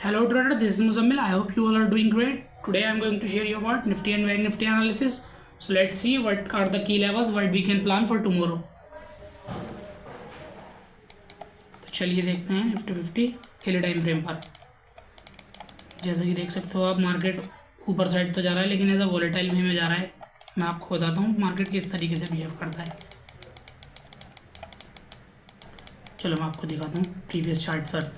Hello trader, this is Muzammil. I hope you all are doing great. Today I am going to share you about Nifty and Bank Nifty analysis. So let's see what are the key levels what we can plan for tomorrow. तो चलिए देखते हैं Nifty 50 daily time frame पर। जैसे कि देख सकते हो आप, मार्केट ऊपर साइड तो जा रहा है लेकिन ऐसा वॉलेटाइल वे में जा रहा है। मैं आपको बताता हूँ मार्केट किस तरीके से बिहेव करता है। चलो मैं आपको दिखाता हूँ प्रीवियस चार्ट पर।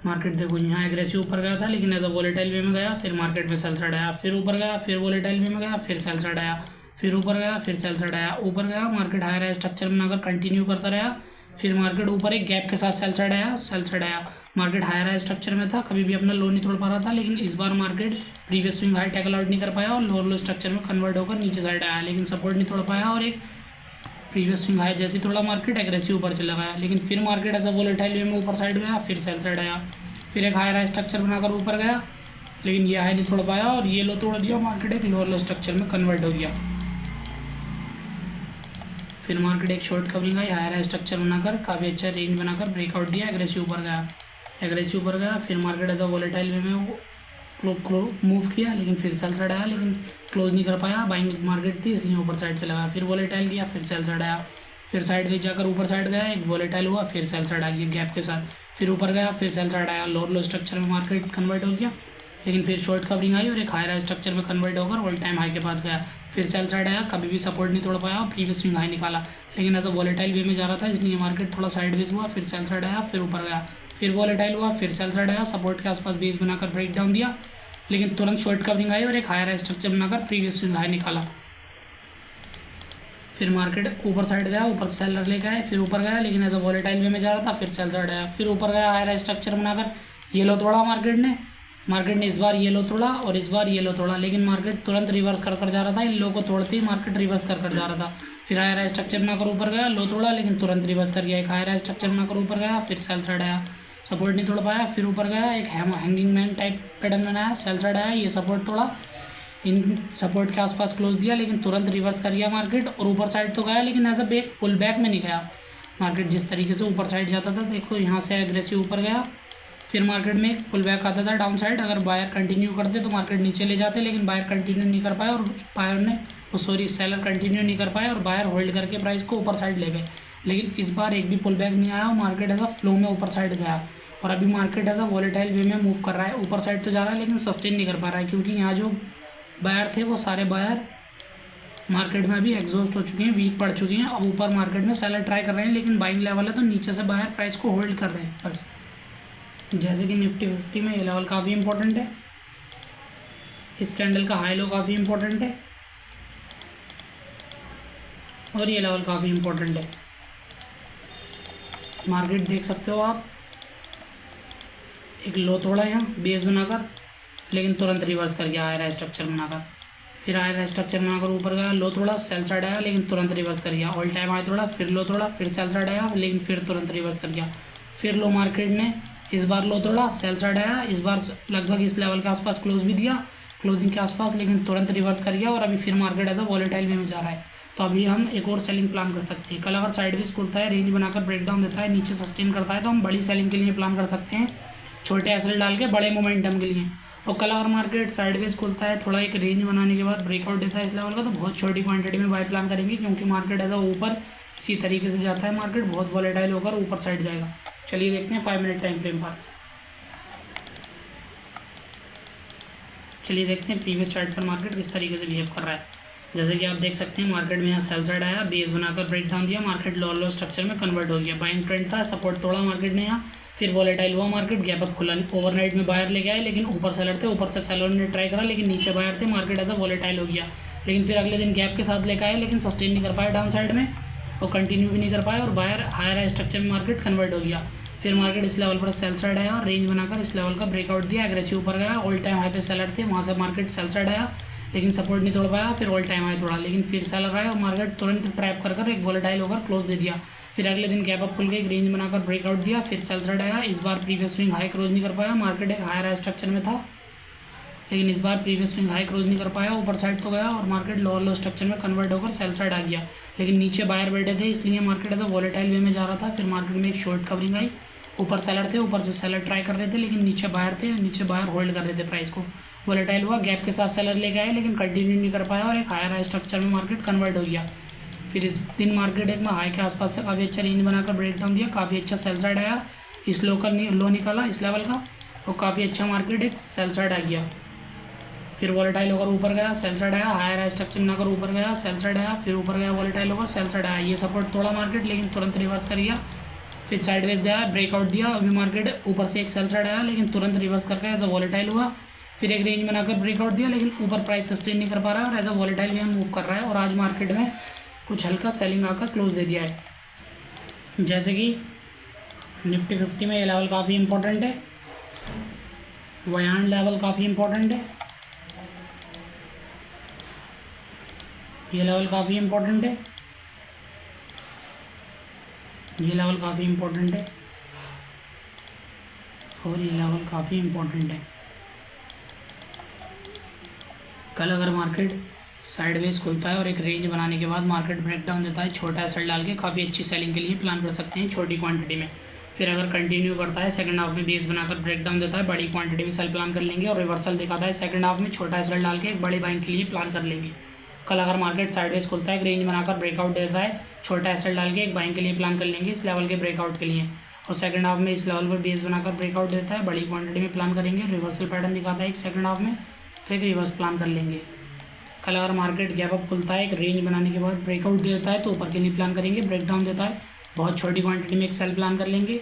मार्केट देखो यहाँ एग्रेसिव ऊपर गया था लेकिन एज अ वॉलेटाइल वे में गया, फिर मार्केट में सेल साइड आया, फिर ऊपर गया, फिर वॉलेटाइल वे में गया, फिर सेल साइड आया, फिर ऊपर गया, फिर सेल साइड आया, ऊपर गया, मार्केट हायर स्ट्रक्चर में अगर कंटिन्यू करता रहा, फिर मार्केट ऊपर एक गैप के साथ सेल साइड आया, सेल साइड आया, मार्केट हायर स्ट्रक्चर में था, कभी भी अपना लो नहीं तोड़ पा रहा था। लेकिन इस बार market previous swing high tackle out नहीं कर पाया और लोअर लो स्ट्रक्चर में कन्वर्ट होकर नीचे साइड आया, लेकिन सपोर्ट नहीं तोड़ पाया और एक प्रीवियस स्विंग हाई जैसे थोड़ा मार्केट एग्रेसिव ऊपर चला गया। लेकिन फिर मार्केट ऐसा वोलेटाइल वे में ऊपर साइड गया, फिर सेल साइड आया, फिर एक हायर स्ट्रक्चर बनाकर ऊपर गया, लेकिन ये हाई नहीं तोड़ पाया और ये लो तोड़ दिया, मार्केट एक लोअर लो स्ट्रक्चर में कन्वर्ट हो गया। फिर मार्केट एक शॉर्ट कवरिंग आई, हायर स्ट्रक्चर बनाकर काफ़ी अच्छा रेंज बनाकर ब्रेकआउट दिया, एग्रेसिव ऊपर गया, एग्रेसिव ऊपर गया, फिर मार्केट ऐसा वोलेटाइल वे में मूव किया, लेकिन फिर सेल साइड आया, लेकिन क्लोज नहीं कर पाया, बाइंग मार्केट थी इसलिए ऊपर साइड चला गया, फिर वोलेटाइल किया, फिर सेल साइड आया, फिर साइड वे जाकर ऊपर साइड गया, एक वोलेटाइल हुआ, फिर सेल साइड आ गया गैप के साथ, फिर ऊपर गया, फिर सेल साइड आया, लोअर लो स्ट्रक्चर में मार्केट कन्वर्ट हो गया, लेकिन फिर शॉर्ट कवरिंग आई और एक हायर स्ट्रक्चर में कन्वर्ट होकर ऑल टाइम हाई के पास गया, फिर सेल साइड आया, कभी भी सपोर्ट नहीं तोड़ पाया और प्रीवियस स्विंग हाई निकाला, लेकिन ऐसा वॉलेटाइल वे में जा रहा था इसलिए मार्केट थोड़ा साइडवेज हुआ, फिर सेल साइड आया, फिर ऊपर गया, फिर वॉलेटाइल हुआ, फिर सेल साइड आया, सपोर्ट के आसपास बेस बनाकर ब्रेक डाउन दिया, लेकिन तुरंत शॉर्ट कवरिंग आई और एक हायर स्ट्रक्चर बनाकर प्रीवियस स्विंग हाई निकाला। फिर मार्केट ऊपर साइड गया, ऊपर सेलर लेके आए, फिर ऊपर गया, लेकिन ऐसा वॉलेटाइल वे में जा रहा था, फिर सेल साइड आया, फिर ऊपर गया, हायर स्ट्रक्चर बनाकर येलो तोड़ा मार्केट ने इस बार येलो तोड़ा और इस बार येलो तोड़ा, लेकिन मार्केट तुरंत रिवर्स कर जा रहा था, इन लो को तोड़ते ही मार्केट रिवर्स कर जा रहा था। फिर हायर स्ट्रक्चर बनाकर ऊपर गया, लो तोड़ा, लेकिन तुरंत रिवर्स कर गया, एक हायर स्ट्रक्चर बनाकर ऊपर गया, फिर सेल साइड आया, सपोर्ट नहीं तोड़ पाया, फिर ऊपर गया, एक हैंगिंग मैन टाइप पैटर्न बनाया, सेल साइड आया, ये सपोर्ट तोड़ा, इन सपोर्ट के आसपास क्लोज दिया, लेकिन तुरंत रिवर्स कर गया मार्केट और ऊपर साइड तो गया, लेकिन as a back pull back में नहीं गया। मार्केट जिस तरीके से ऊपर साइड जाता था, देखो यहाँ से एग्रेसिव ऊपर गया, फिर मार्केट में एक पुल बैक आता था डाउन साइड, अगर बायर कंटिन्यू करते तो मार्केट नीचे ले जाते, लेकिन बायर कंटिन्यू नहीं कर पाया और सेलर कंटिन्यू नहीं कर पाया और बायर होल्ड करके प्राइस को ऊपर साइड ले गए। लेकिन इस बार एक भी पुल बैक नहीं आया और मार्केट ऐसा फ्लो में ऊपर साइड गया और अभी मार्केट ऐसा वॉलेटाइल वे में मूव कर रहा है, ऊपर साइड तो जा रहा है लेकिन सस्टेन नहीं कर पा रहा है, क्योंकि यहाँ जो बायर थे वो सारे बायर मार्केट में अभी एग्जॉस्ट हो चुके हैं, वीक पड़ चुके हैं। अब ऊपर मार्केट में सेलर ट्राई कर रहे हैं लेकिन बाइंग लेवल है तो नीचे से बायर प्राइस को होल्ड कर रहे हैं बस। जैसे कि निफ्टी 50 में ये लेवल काफ़ी इंपॉर्टेंट है, इस कैंडल का हाई लो काफ़ी इंपॉर्टेंट है और ये लेवल काफ़ी इंपॉर्टेंट है। मार्केट देख सकते हो आप, एक लो तोड़ा यहाँ बेस बनाकर, लेकिन तुरंत रिवर्स कर गया हायर स्ट्रक्चर बनाकर, फिर हायर स्ट्रक्चर बनाकर ऊपर गया, लो तोड़ा, सेल साइड आया, लेकिन तुरंत रिवर्स कर गया, ऑल टाइम हाई तोड़ा, फिर लो तोड़ा, फिर सेल साइड आया, लेकिन फिर तुरंत रिवर्स कर गया, फिर लो मार्केट ने इस बार लो तोड़ा, सेल साइड आया, इस बार लगभग इस लेवल के आसपास क्लोज भी दिया, क्लोजिंग के आसपास, लेकिन तुरंत रिवर्स कर गया और अभी फिर मार्केट ऐसा वॉलेटाइल वे में जा रहा है। तो अभी हम एक और सेलिंग प्लान कर सकते हैं। कल अगर साइडवेज खुलता है, रेंज बनाकर ब्रेकडाउन देता है, नीचे सस्टेन करता है, तो हम बड़ी सेलिंग के लिए प्लान कर सकते हैं, छोटे एसएल डाल के बड़े मोमेंटम के लिए। और कल अगर मार्केट साइडवेज खुलता है, थोड़ा एक रेंज बनाने के बाद ब्रेकआउट देता है इस लेवल का, तो बहुत छोटी क्वांटिटी में बाय प्लान करेंगे, क्योंकि मार्केट ऐसा ऊपर इसी तरीके से जाता है, मार्केट बहुत वॉलेटाइल होकर ऊपर साइड जाएगा। चलिए देखते हैं 5 मिनट टाइम फ्रेम पर। चलिए देखते हैं प्रीवियस चार्ट पर मार्केट किस तरीके से बिहेव कर रहा है। जैसे कि आप देख सकते हैं मार्केट में यहाँ सेल साइड आया, बेस बनाकर ब्रेक डाउन दिया, मार्केट लो स्ट्रक्चर में कन्वर्ट हो गया, बाइंग ट्रेंड था, सपोर्ट तोड़ा मार्केट ने यहाँ, फिर वॉलेटाइल हुआ मार्केट, गैप अप खुला, ओवरनाइट में बायर लेके आए, लेकिन ऊपर सेलर थे, ऊपर से सेलर ने ट्राई करा, लेकिन नीचे बायर थे, मार्केट ऐसा वॉलेटाइल हो गया, लेकिन फिर अगले दिन गैप के साथ लेकर आए, लेकिन सस्टेन नहीं कर पाया डाउन साइड में और कंटिन्यू भी नहीं कर पाया और बायर हायर स्ट्रक्चर में मार्केट कन्वर्ट हो गया। फिर मार्केट इस लेवल पर सेल साइड आया, रेंज बनाकर इस लेवल का ब्रेकआउट दिया, एग्रेसिव ऊपर गया, ऑल टाइम हाई पे सेलर थे, वहाँ से मार्केट सेल साइड आया, लेकिन सपोर्ट नहीं तोड़ पाया, फिर ऑल टाइम हाई तोड़ा, लेकिन फिर सेलर आया और मार्केट तुरंत ट्रैप कर एक वॉलेटाइल होकर क्लोज दे दिया। फिर अगले दिन गैप अप खुल के एक रेंज बनाकर ब्रेकआउट दिया, फिर सेल साइड आया, इस बार प्रीवियस स्विंग हाई क्लोज नहीं कर पाया, मार्केट एक हायर स्ट्रक्चर में था, लेकिन इस बार प्रीवियस स्विंग हाई क्लोज नहीं कर पाया, ऊपर साइड तो गया और मार्केट लोअर लो स्ट्रक्चर में कन्वर्ट होकर सेल साइड आ गया, लेकिन नीचे बायर बैठे थे इसलिए मार्केट ऐसा वॉलेटाइल वे में जा रहा था। फिर मार्केट में एक शॉर्ट कवरिंग आई ऊपर सेलर थे, ऊपर से सेलर ट्राई कर रहे थे, लेकिन नीचे बायर थे, नीचे बायर होल्ड कर रहे थे प्राइस को। वोलेटाइल हुआ, गैप के साथ सेलर लेके आए लेकिन कंटिन्यू नहीं कर पाया और एक हायर स्ट्रक्चर में मार्केट कन्वर्ट हो गया। फिर इस दिन मार्केट एक में हाई के आसपास से काफ़ी अच्छा रेंज बनाकर ब्रेक डाउन दिया, काफ़ी अच्छा सेल साइड आया, इस लो का लो निकाला इस लेवल का, और काफ़ी अच्छा मार्केट एक सेल साइड आ गया। फिर वोलेटाइल होकर ऊपर गया, सेल साइड आया, हायर स्ट्रक्चर बनाकर ऊपर गया, सेल साइड आया, फिर ऊपर गया, वोलेटाइल होकर सेल साइड आया, ये सपोर्ट तोड़ा मार्केट लेकिन तुरंत रिवर्स कर गया। फिर साइडवेज गया, ब्रेकआउट दिया, अभी मार्केट ऊपर से एक सेल साइड आया लेकिन तुरंत रिवर्स करके एज अ वोलेटाइल हुआ। फिर एक रेंज बनाकर ब्रेकआउट दिया लेकिन ऊपर प्राइस सस्टेन नहीं कर पा रहा है और एज अ वोलेटाइल में मूव कर रहा है, और आज मार्केट में कुछ हल्का सेलिंग आकर क्लोज दे दिया है। जैसे कि निफ्टी 50 में ये लेवल काफ़ी इंपॉर्टेंट है, वयान लेवल काफ़ी इंपॉर्टेंट है, ये लेवल काफ़ी इंपॉर्टेंट है, ये लेवल काफ़ी इंपॉर्टेंट है, और ये लेवल काफ़ी इंपॉर्टेंट है। कल अगर मार्केट साइडवेज खुलता है और एक रेंज बनाने के बाद मार्केट ब्रेकडाउन देता है, छोटा एसेट डाल के काफ़ी अच्छी सेलिंग के लिए प्लान कर सकते हैं छोटी क्वांटिटी में। फिर अगर कंटिन्यू करता है, सेकंड हाफ में बेस बनाकर ब्रेकडाउन देता है, बड़ी क्वांटिटी में सेल प्लान कर लेंगे, और रिवर्सल दिखाता है सेकंड हाफ में, छोटा एसेट डाल के एक बड़ी बाइंग के लिए प्लान कर लेंगे। कल अगर मार्केट साइडवेज खुलता है, एक रेंज बनाकर ब्रेकआउट देता है, छोटा एसेट डाल के एक बाइंग के लिए प्लान कर लेंगे इस लेवल के ब्रेकआउट के लिए, और सेकंड हाफ में इस लेवल पर बेस बनाकर ब्रेकआउट देता है, बड़ी क्वांटिटी में प्लान करेंगे, रिवर्सल पैटर्न दिखाता है एक सेकंड हाफ में, तो एक रिवर्स प्लान कर लेंगे। कल अगर मार्केट गैप अप खुलता है, एक रेंज बनाने के बाद ब्रेकआउट देता है तो ऊपर के लिए प्लान करेंगे, ब्रेकडाउन देता है बहुत छोटी क्वांटिटी में एक सेल प्लान कर लेंगे,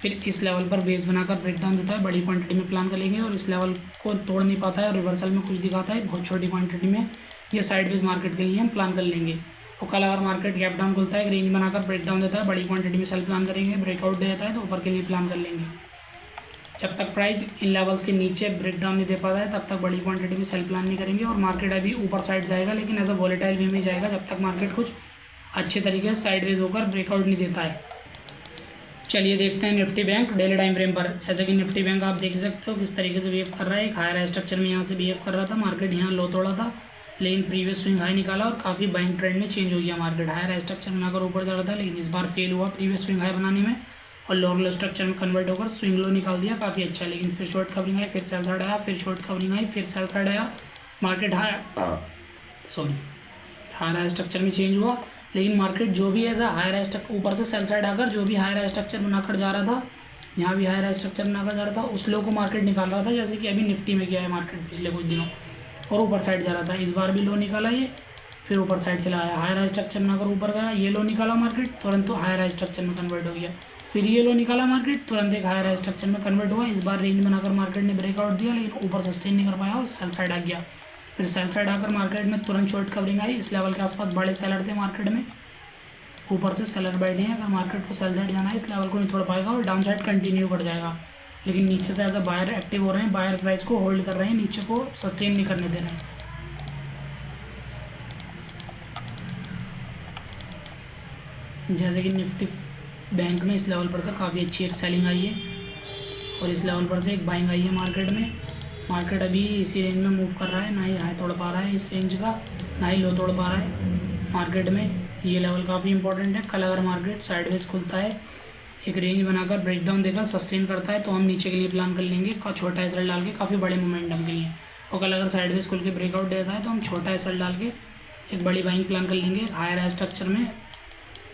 फिर इस लेवल पर बेस बनाकर ब्रेकडाउन देता है, बड़ी क्वांटिटी में प्लान कर लेंगे, और इस लेवल को तोड़ नहीं पाता है और रिवर्सल में कुछ दिखाता है बहुत छोटी क्वांटिटी में, ये साइडवेज मार्केट के लिए हम प्लान कर लेंगे। और कल अगर मार्केट गैप डाउन खुलता है, रेंज बनाकर ब्रेकडाउन देता है, बड़ी क्वांटिटी में सेल प्लान करेंगे, ब्रेकआउट देता है तो ऊपर के लिए प्लान कर लेंगे। जब तक प्राइस इन लेवल्स के नीचे ब्रेकडाउन नहीं दे पाता है तब तक बड़ी क्वांटिटी में सेल प्लान नहीं करेंगे, और मार्केट अभी ऊपर साइड जाएगा लेकिन एज अ वॉलेटाइल वे में जाएगा जब तक मार्केट कुछ अच्छे तरीके से साइडवेज होकर ब्रेकआउट नहीं देता है। चलिए देखते हैं Nifty bank daily time frame पर। जैसे कि निफ्टी बैंक आप देख सकते हो किस तरीके से बिहेव कर रहा है, एक हायर स्ट्रक्चर में यहाँ से बिहेव कर रहा था, मार्केट यहाँ लो तोड़ा था लेकिन प्रीवियस स्विंग हाई निकाला और काफ़ी बाइंग ट्रेंड में चेंज हो गया मार्केट, हायर स्ट्रक्चर बनाकर ऊपर जा रहा था लेकिन इस बार फेल हुआ प्रीवियस स्विंग हाई बनाने में, और लोअर लो स्ट्रक्चर में कन्वर्ट होकर स्विंग लो निकाल दिया काफ़ी अच्छा, लेकिन फिर शॉर्ट कवरिंग आई, फिर सेल साइड आया, फिर शॉर्ट कवरिंग आई, फिर सेल साइड आया, मार्केट हायर स्ट्रक्चर में चेंज हुआ, लेकिन मार्केट जो भी ऐसा हायर स्ट्रक्चर ऊपर से सेल साइड आकर जो भी हायर स्ट्रक्चर बनाकर जा रहा था, यहाँ भी हायर स्ट्रक्चर बनाकर जा रहा था, उस लो को मार्केट निकाल रहा था, जैसे कि अभी निफ्टी में किया है मार्केट पिछले कुछ दिनों, और ऊपर साइड जा रहा था। इस बार भी लो निकाला ये, फिर ऊपर साइड चला आया, हायर स्ट्रक्चर बनाकर ऊपर गया, ये लो निकाला मार्केट तुरंत तो हायर स्ट्रक्चर में कन्वर्ट हो गया, फिर ये लो निकाला मार्केट तुरंत एक हायर स्ट्रक्चर में कन्वर्ट हुआ। इस बार रेंज बनाकर मार्केट ने ब्रेकआउट दिया लेकिन ऊपर सस्टेन नहीं कर पाया और सेल साइड आ गया, फिर सेल साइड आकर मार्केट में तुरंत शॉर्ट कवरिंग आई, इस लेवल के आसपास बड़े सेलर थे मार्केट में, ऊपर से सेलर बैठे हैं, अगर मार्केट को सेल साइड जाना है इस लेवल को नहीं तोड़ पाएगा और डाउन साइड कंटिन्यू कर जाएगा, लेकिन नीचे से एज अ बायर एक्टिव हो रहे हैं, बायर प्राइस को होल्ड कर रहे हैं, नीचे को सस्टेन नहीं करने दे रहे हैं। जैसे कि निफ्टी बैंक में इस लेवल पर से काफ़ी अच्छी एक सेलिंग आई है और इस लेवल पर से एक बाइंग आई है मार्केट में, मार्केट अभी इसी रेंज में मूव कर रहा है, ना ही हाई तोड़ पा रहा है इस रेंज का, ना ही लो तोड़ पा रहा है मार्केट में, ये लेवल काफ़ी इंपॉर्टेंट है। कल अगर मार्केट साइडवेज खुलता है, एक रेंज बनाकर ब्रेकडाउन देकर सस्टेन करता है तो हम नीचे के लिए प्लान कर लेंगे छोटा एसएल डाल के काफ़ी बड़े मोमेंटम के लिए, और कल अगर साइडवेज खुल के ब्रेकआउट देता है तो हम छोटा एसएल डाल के एक बड़ी बाइंग प्लान कर लेंगे हायर स्ट्रक्चर में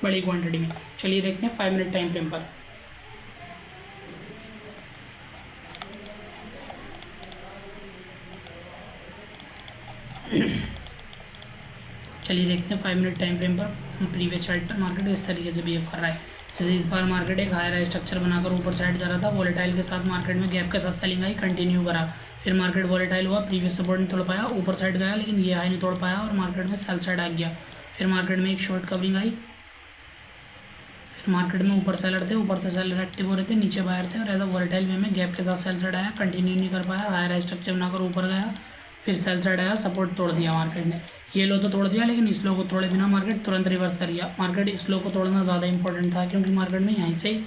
बड़ी क्वांटिटी में। चलिए देखते हैं 5 मिनट टाइम फ्रेम पर। चलिए देखते हैं 5 मिनट टाइम फ्रेम पर प्रीवियस चार्ट पर मार्केट इस तरीके से बिहेव कर रहा है। जैसे इस बार मार्केट एक हायर स्ट्रक्चर बनाकर ऊपर साइड जा रहा था, वॉलेटाइल के साथ मार्केट में गैप के साथ सेलिंग आई, कंटिन्यू करा, फिर मार्केट वॉलेटाइल हुआ, प्रीवियस सपोर्ट नहीं तोड़ पाया, ऊपर साइड गया लेकिन ये हाई नहीं तोड़ पाया और मार्केट में सेल साइड आ गया, फिर मार्केट में एक शॉर्ट कवरिंग आई, फिर मार्केट में ऊपर सेलर थे, ऊपर से सेलर एक्टिव हो रहे थे, नीचे बायर थे और एज अ वॉलेटाइल वे में गैप के साथ सेल साइड आया, कंटिन्यू नहीं कर पाया, हायर स्ट्रक्चर बनाकर ऊपर गया, फिर सेल साइड आया, सपोर्ट तोड़ दिया मार्केट ने, ये लो तो तोड़ दिया लेकिन इस लो को तोड़े बिना मार्केट तुरंत रिवर्स कर गया। मार्केट इस लो को तोड़ना ज़्यादा इंपॉर्टेंट था क्योंकि मार्केट में यहीं से ही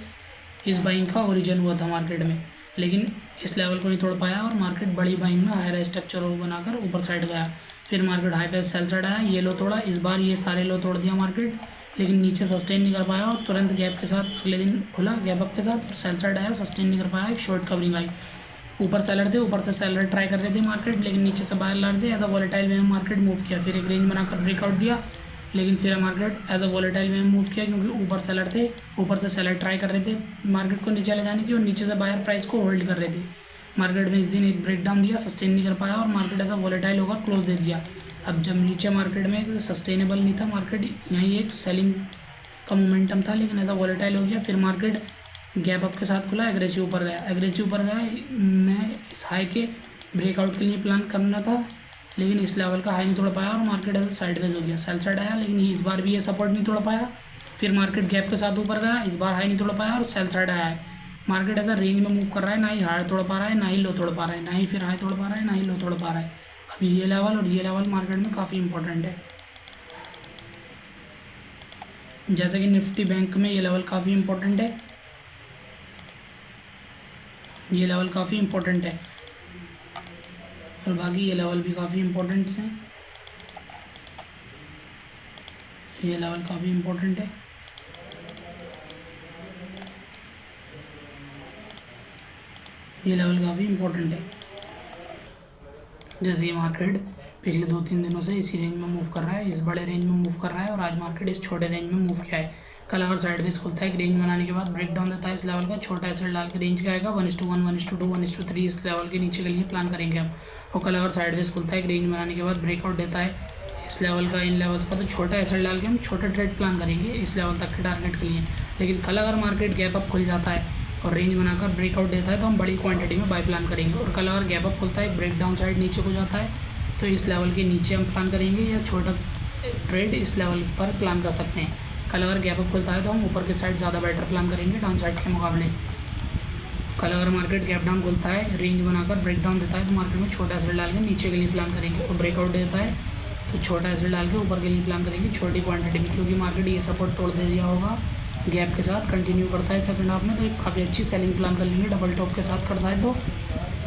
इस बाइंग का ओरिजिन हुआ था मार्केट में, लेकिन इस लेवल को नहीं तोड़ पाया और मार्केट बड़ी बाइंग में हायर स्ट्रक्चर बनाकर ऊपर साइड गया, फिर मार्केट हाई पे सेल साइड आया, ये लो तोड़ा, इस बार ये सारे लो तोड़ दिया मार्केट, लेकिन नीचे सस्टेन नहीं कर पाया और तुरंत गैप के साथ अगले दिन खुला गैप अप के साथ और सेल साइड आया, सस्टेन नहीं कर पाया, एक शॉर्ट कवरिंग आई। ऊपर सेलर थे, ऊपर से सेलर ट्राई कर रहे थे मार्केट, लेकिन नीचे से बायर ला रहे थे। एज अ वॉलेटाइल वे में मार्केट मूव किया, फिर एक रेंज बनाकर ब्रेकआउट दिया, लेकिन फिर मार्केट एज अ वॉलेटाइल वे में मूव किया क्योंकि ऊपर सेलर थे, ऊपर से सेलर ट्राई कर रहे थे मार्केट को नीचे ले जाने की और नीचे से बायर प्राइस को होल्ड कर रहे थे। मार्केट में इस दिन एक ब्रेकडाउन दिया, सस्टेन नहीं कर पाया और मार्केट एज अ वॉलेटाइल होकर क्लोज दे दिया। अब जब नीचे मार्केट में सस्टेनेबल नहीं था मार्केट, यहीं एक सेलिंग का मोमेंटम था लेकिन एज अ वॉलेटाइल हो गया। फिर मार्केट गैप अप के साथ खुला, एग्रेसिव ऊपर गया, एग्रेसिव ऊपर गया। मैं इस हाई के ब्रेकआउट के लिए प्लान करना था लेकिन इस लेवल का हाई नहीं तोड़ पाया और मार्केट ऐसा साइडवेज हो गया, सेल साइड आया, लेकिन इस बार भी ये सपोर्ट नहीं तोड़ पाया। फिर मार्केट गैप के साथ ऊपर गया, इस बार हाई नहीं तोड़ पाया और सेल साइड आया है। मार्केट ऐसा रेंज में मूव कर रहा है, ना ही हाई तोड़ पा रहा है, ना ही लो तोड़ पा रहा है, ना ही फिर हाई तोड़ पा रहा है, ना ही लो तोड़ पा रहा है। अभी ये लेवल और ये लेवल मार्केट में काफ़ी इंपॉर्टेंट है। जैसे कि निफ्टी बैंक में ये लेवल काफ़ी इंपॉर्टेंट है, ये लेवल काफ़ी इंपॉर्टेंट है और बाकी ये लेवल भी काफ़ी इंपॉर्टेंट हैं। ये लेवल काफ़ी इंपॉर्टेंट है, ये लेवल काफ़ी इंपॉर्टेंट है। जैसे ये मार्केट पिछले 2-3 दिनों से इसी रेंज में मूव कर रहा है, इस बड़े रेंज में मूव कर रहा है और आज मार्केट इस छोटे रेंज में मूव किया है। कल अगर साइडवेज खुलता है, एक रेंज बनाने के बाद ब्रेकडाउन देता है इस लेवल का, छोटा एसेट डाल के रेंज क्या आएगा 1:1, 1:2, 1:3 इस लेवल के नीचे के लिए प्लान करेंगे हम। और कल अगर साइडवेज खुलता है, एक रेंज बनाने के बाद ब्रेकआउट देता है इस लेवल का, इन लेवल्स का, तो छोटा एसेट डाल के हम छोटा ट्रेड प्लान करेंगे इस लेवल तक के टारगेट के लिए। लेकिन कल अगर मार्केट गैप अप खुल जाता है और रेंज बनाकर ब्रेकआउट देता है तो हम बड़ी क्वांटिटी में बाय प्लान करेंगे। और कल अगर गैप अप खुलता है, ब्रेक डाउन साइड नीचे को जाता है तो इस लेवल के नीचे हम प्लान करेंगे या छोटा ट्रेड इस लेवल पर प्लान कर सकते हैं। कल अगर गैप अप खुलता है तो हम ऊपर के साइड ज़्यादा बेटर प्लान करेंगे डाउन साइड के मुकाबले। कल अगर मार्केट गैप डाउन खुलता है, रेंज बनाकर ब्रेक डाउन देता है तो मार्केट में छोटा एसेट डाल के नीचे के लिए प्लान करेंगे और ब्रेकआउट देता है तो छोटा एसेट डाल के ऊपर के लिए प्लान करेंगे छोटी क्वांटिटी में, क्योंकि मार्केट ये सपोर्ट तोड़ दे दिया होगा गैप के साथ कंटिन्यू करता है सेकंड हाफ में, तो एक काफ़ी अच्छी सेलिंग प्लान कर लेंगे डबल टॉप के साथ करता है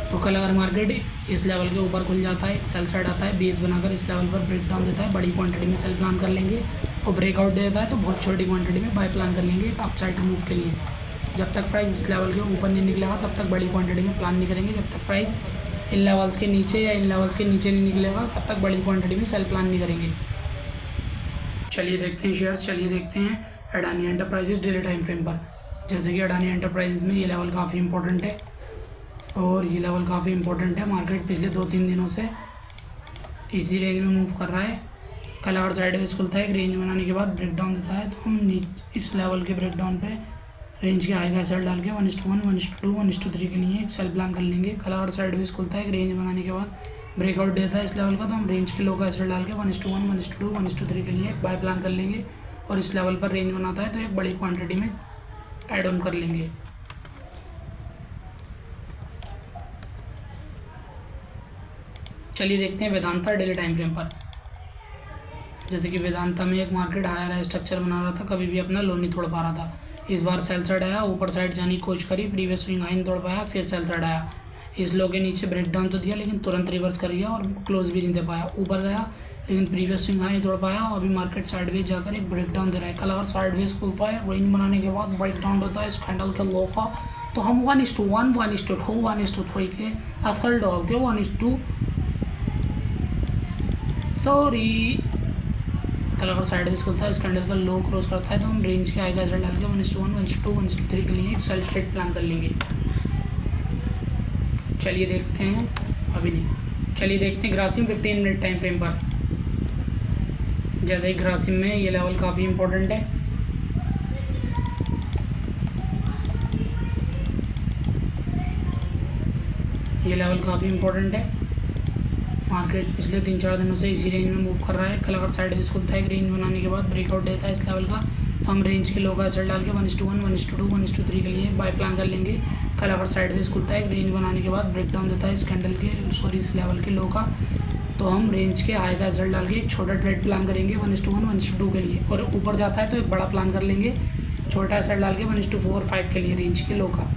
तो कल अगर मार्केट इस लेवल के ऊपर खुल जाता है, सेल साइड आता है, बेस बनाकर इस लेवल पर ब्रेक डाउन देता है, बड़ी क्वांटिटी में सेल प्लान कर लेंगे और ब्रेकआउट देता है तो बहुत छोटी क्वांटिटी में बाय प्लान कर लेंगे एक अपसाइड मूव के लिए। जब तक प्राइस इस लेवल के ऊपर नहीं निकलेगा तब तक बड़ी क्वांटिटी में प्लान नहीं करेंगे, जब तक प्राइस इन लेवल्स के नीचे या इन लेवल्स के नीचे नहीं निकलेगा तब तक बड़ी क्वांटिटी में सेल प्लान नहीं करेंगे। चलिए देखते हैं शेयर्स, चलिए देखते हैं Adani enterprises daily time frame पर। जैसे कि अडानी एंटरप्राइजेज में ये लेवल काफ़ी इंपॉर्टेंट है और ये लेवल काफ़ी इंपॉर्टेंट है। मार्केट पिछले 2-3 दिनों से इसी रेंज में मूव कर रहा है। कल अगर साइडवेज खुलता है, एक रेंज बनाने के बाद ब्रेकडाउन देता है तो हम इस लेवल के ब्रेकडाउन पे रेंज के हाई का सेल डाल के 1:1, 1:2, 1:3 के लिए एक सेल प्लान कर लेंगे। कल अगर साइडवेज खुलता है, एक रेंज बनाने के बाद ब्रेकआउट देता है इस लेवल का तो हम रेंज के लो का सेल डाल के 1:1, 1:2, 1:3 के लिए एक बाय प्लान कर लेंगे और इस लेवल पर रेंज बनाता है तो एक बड़ी क्वांटिटी में ऐड ऑन कर लेंगे। चलिए देखते हैं वेदांता डेली टाइम फ्रेम पर। जैसे कि वेदांता में एक मार्केट हायर स्ट्रक्चर बना रहा था, कभी भी अपना लो नहीं तोड़ पा रहा था। इस बार सेल साइड आया, ऊपर साइड जाने की कोशिश करी, प्रीवियस स्विंग हाई नहीं तोड़ पाया, फिर सेल साइड आया, इस लो के नीचे ब्रेक डाउन तो दिया लेकिन तुरंत रिवर्स कर गया और क्लोज भी नहीं दे पाया, ऊपर गया लेकिन प्रीवियस स्विंग हाई नहीं तोड़ पाया। अभी मार्केट साइडवेज जाकर एक ब्रेक डाउन दे रहा है। कल अगर साइडवेज खुलता है, रेंज बनाने के बाद ब्रेक डाउन होता है इस कैंडल के लो का तो हम 1:1, 1:2, 1:3 के एफएल डाल के 1:2 कल अगर साइडवेज खुलता है, इस कैंडल का लो क्रॉस करता है तो हम रेंज के हाई का एसेट डाल के 1:1, 1:2, 1:3 के लिए एक सेल स्ट्रेट प्लान कर लेंगे। चलिए देखते हैं, अभी नहीं, चलिए देखते हैं ग्रासिम 15 मिनट टाइम फ्रेम पर। जैसे ही ग्रासिम में ये लेवल काफ़ी इंपॉर्टेंट है, ये लेवल काफ़ी इंपॉर्टेंट है। मार्केट पिछले 3-4 दिनों से इसी रेंज में मूव कर रहा है। कल अगर साइडवेज खुलता है, एक रेंज बनाने के बाद ब्रेकआउट देता है इस लेवल का तो हम रेंज के लो का एसेट डाल के 1:1, 1:2, 1:3 के लिए बाय प्लान कर लेंगे। कल अगर साइडवेज खुलता है, एक रेंज बनाने के बाद ब्रेकडाउन देता है इस कैंडल के इस लेवल के लो का तो हम रेंज के हाई का एसेट डाल के एक छोटा ट्रेड प्लान करेंगे 1:1, 1:2 के लिए और ऊपर जाता है तो एक बड़ा प्लान कर लेंगे छोटा एसेट डाल के 1:4, 5 के लिए रेंज के लो का।